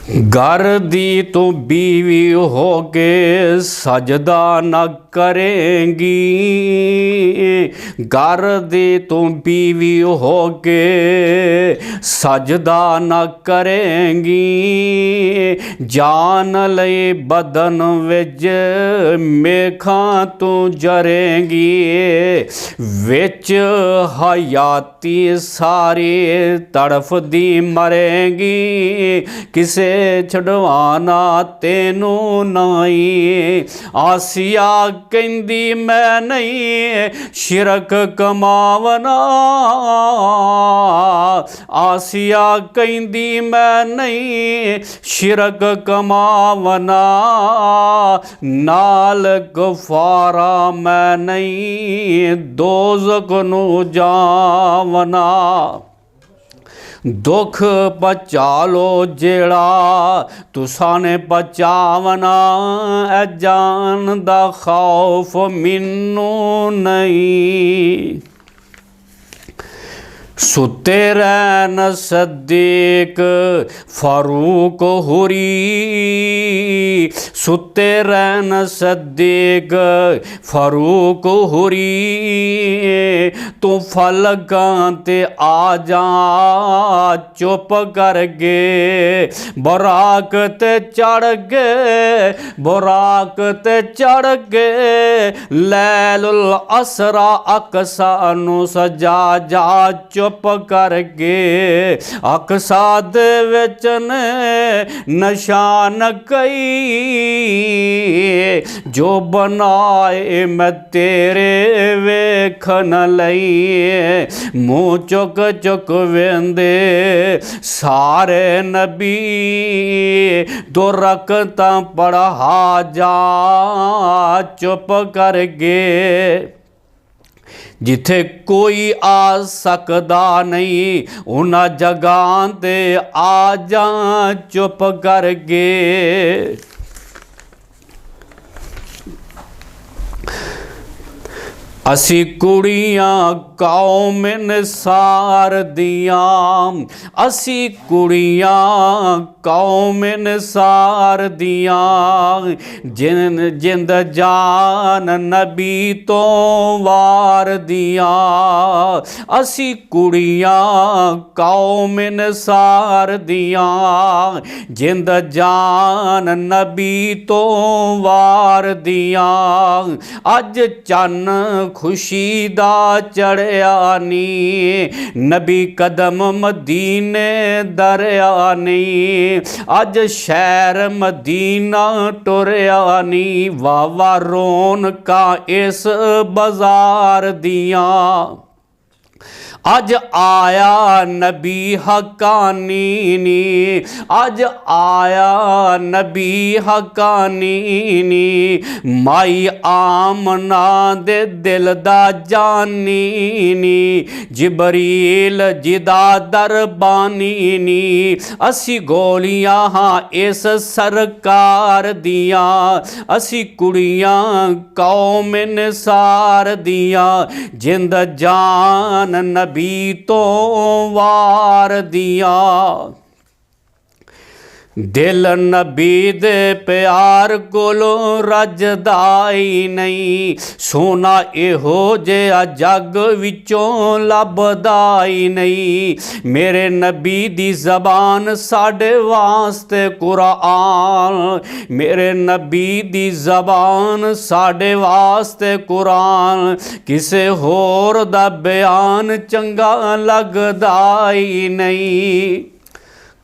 घर दी तो बीवी हो के सजदा न करेंगी, घर दी तो बीवी हो के सजदा न करेंगी, जान ले बदन विच मेखा तू जरेंगी, विच हयाती सारी तड़फ दी मरेंगी, किसे छड़वाना तेनू नाई। आसिया कहंदी मैं नहीं शिरक कमावना, आसिया कहंदी मैं नहीं शिरक कमावना, नाल गफारा मैं नहीं दोज़ख नू जावना। दुख बचा लो जेड़ा तुसा ने बचावना, ऐ जान दा खौफ मैनू नहीं। सुते रहन सद्दीक फारूक हुरी, सुते रहन सद्दीक फारूक हुरी, तू फलकां ते आ जा चुप कर गे, बुराक ते चढ़ गए, बुराक ते चढ़ गए, लैलुल असरा अकसा नू सजा जा चुप कर गए, अकसा दे विच ने निशान कई, जो बनाए मैं तेरे वेखन लई, मुँह चुक चुक वेंदे सारे नबी, दो रकतां पढ़ा जा चुप कर गए। जिथे कोई आ सकदा नहीं उन्हां जगहां ते आ जा चुप कर गए। असी कुड़ियां कौम निसार दियां, असी कुड़ियां कौम निसार दियां, जिंद जान नबी तो वार दियां, असी कुड़ियां कौम निसार दियां, जिंद जान नबी तो वार दियां, अज चन्न खुशी दा चढ़िया नी, नबी कदम मदीने दरिया नी, अज शहर मदीना टुरिया नी, वावा रौनका इस बाजार दियां, अज आया नबी हकानी नी, अज आया नबी हकानी नी, माई आमना दे दिल दा जानी नी, जिबरील जिदा दरबानी नी, असी गोलियां हाँ इस सरकार दियां, असी कुड़ियां कौम निसार दियां, जिंद जान नबी तो वार दिया। दिल नबी दे प्यार कोलों रजदा ही नहीं, सोना इहो जिहा जग विचों लभदा ही नहीं, मेरे नबी दी जबान साडे वास्ते कुरान, मेरे नबी दी जबान साडे वास्ते कुरान, किसे होर दा बयान चंगा लगदा ही नहीं।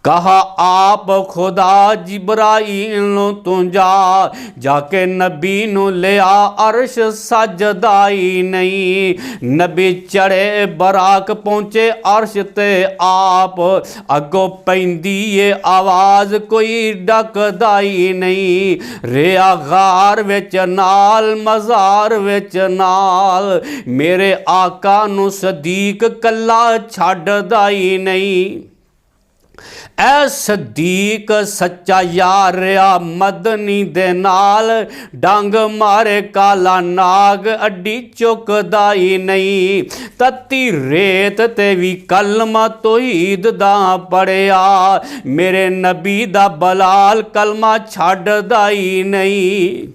कहा आप खुदा जिब्राईल तू जाके नबी नू लिया अर्श सजदाई नहीं, नबी चढ़े बराक पहुँचे अर्श ते आप, अगों पैंदी ये आवाज़ कोई डकदाई नहीं, रिया गार विच नाल मज़ार विच नाल, मेरे आका नू सदीक कल्ला छड्डदा ही नहीं। ਐ ਸਦੀਕ ਸੱਚਾ ਯਾਰਿਆ ਮਦਨੀ ਦੇ ਨਾਲ ਡੰਗ ਮਾਰੇ ਕਾਲਾ ਨਾਗ ਅੱਡੀ ਚੁੱਕਦਾ ਹੀ ਨਹੀਂ। ਤਤੀ ਰੇਤ ਤੇ ਵੀ ਕਲਮਾ ਤੌਹੀਦ ਦਾ ਪੜਿਆ ਮੇਰੇ ਨਬੀ ਦਾ ਬਲਾਲ ਕਲਮਾ ਛੱਡਦਾ ਹੀ ਨਹੀਂ।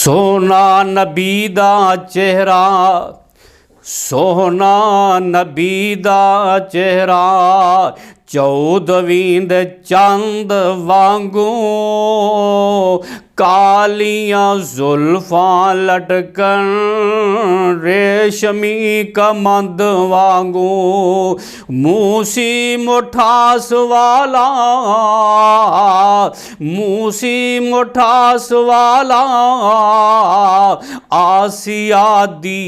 सोना नबी दा चेहरा, सोना नबी दा चेहरा, चौदवीं दे चंद वांगू कालियां जुल्फां लटकन रेशमी कमंद वांगू। मूसी मुठास वाला, मूसी मुठास वाला, आसिया दी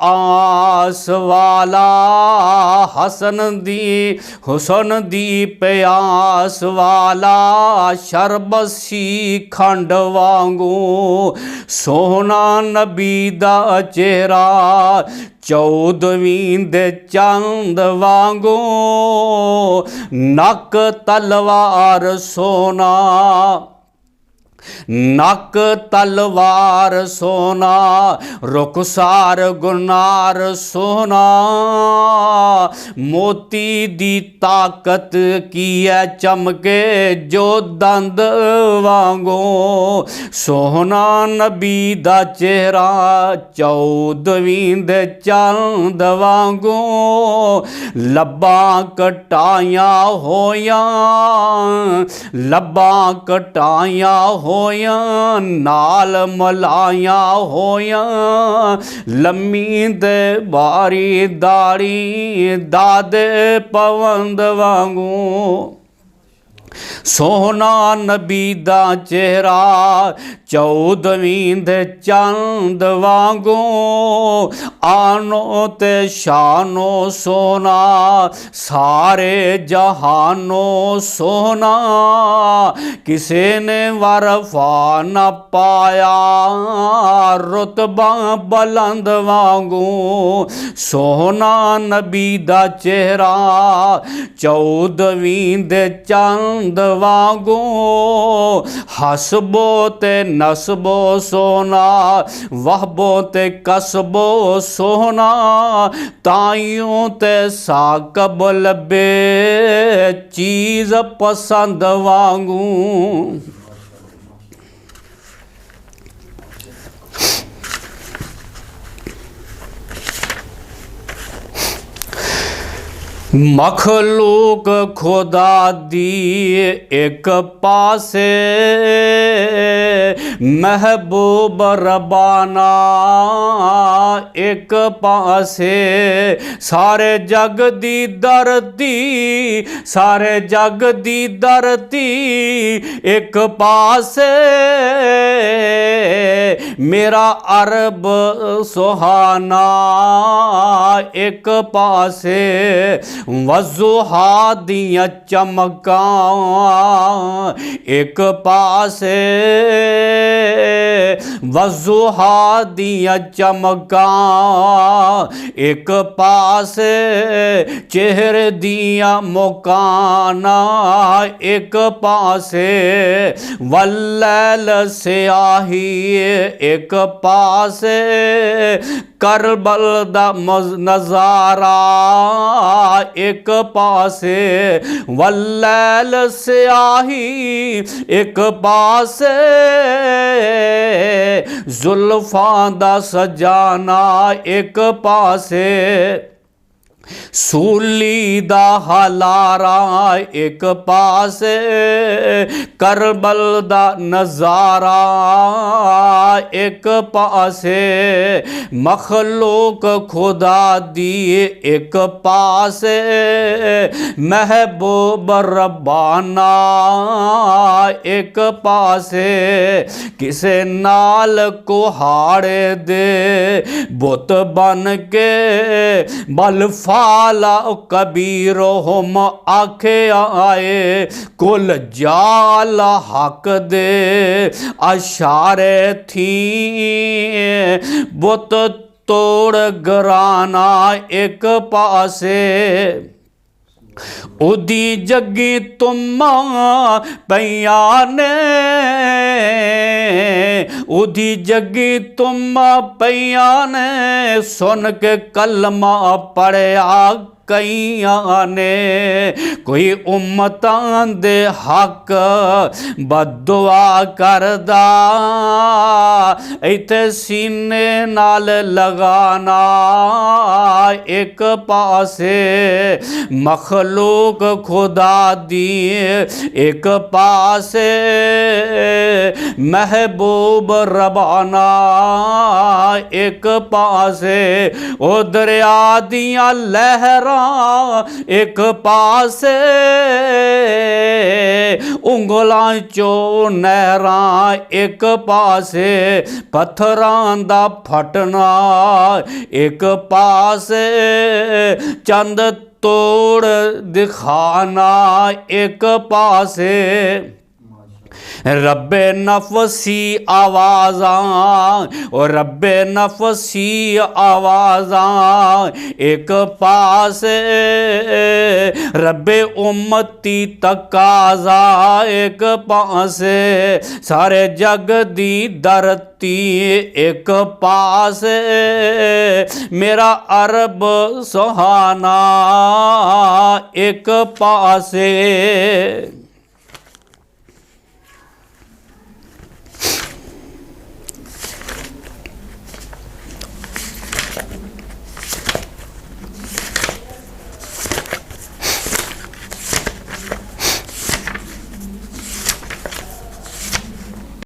आस वाला, हसन दी हुसन दी प्यास वाला, शरबसी खंड वांगू। सोहना नबी दा चेहरा चौदवीं दे चंद वांगू, नक तलवार सोना, नक तलवार सोना, रुखसार गुनार सोना, मोती दी ताकत की है चमके जो दंद वांगू। सोहना नबी दा चेहरा चौदवीं दे चंद वांगू, लब्बां कटाइयां होया, लब्बां कटाइयां होया, नाल मलाइयां होया, लम्मी दे बारी दाड़ी दादे पवंद वांगू। सोहना नबी दा चेहरा चौदवीं दे चंद वांगू, आनो ते शानो सोना, सारे जहानो सोना, किसे ने वरफा न पाया रुतबा बुलंद वांगू। सोहना नबी दा चेहरा चौदवीं दे चंद वांगू, हसबो ते नसबो सोना, वहबो ते कसबो सोना, ताइयों ते साकब लबे चीज पसंद वांगू। मखलूक खुदा दी एक पासे, महबूब रबाना एक पासे, सारे जग दी धरती, सारे जग दी धरती एक पासे, मेरा अरब सुहाना एक पासे, वज़ुहा दियां चमकां एक पासे, वज़ुहा दियां चमकां एक पासे, चेहरे दियां मुकाना एक पासे, वल्लैल स्याही एक पासे, करबल दा नज़ारा एक पासे, वल्लैल स्याही एक पासे, जुल्फां दा सजाना एक पासे, सूली दा हलारा एक पासे, करबल दा नज़ारा एक पासे, मखलूक खुदा दी एक पासे, महबूब रब्बाना एक पासे, किसे नाल कुहाड़े दे बुत बन के बल काला कबीरो हम आखे आए कुल जाल हक दे अशारे थी बुत तोड़ गराना एक पासे उदी जगी तुम पैया ने उदी जगी तुम पैया ने सुन के कलमा पढ़िया कईयां ने कोई उम्मतां दे हक बदुआ करदा इत्थे सीने नाल लगाना एक पासे मखलूक खुदा दी एक पासे महबूब रबाना एक पासे ओ दरिया दियां लहरां एक पासे उंगलां चो नहरां एक पासे पत्थरां दा फटना एक पासे चंद तोड़ दिखाना एक पासे रब्बे नफसी आवाज़ां और रब्बे नफसी आवाज़ां एक पासे रब्बे उम्मती तकाज़ा एक पासे सारे जग दी धरती एक पासे मेरा अरब सुहाना एक पासे।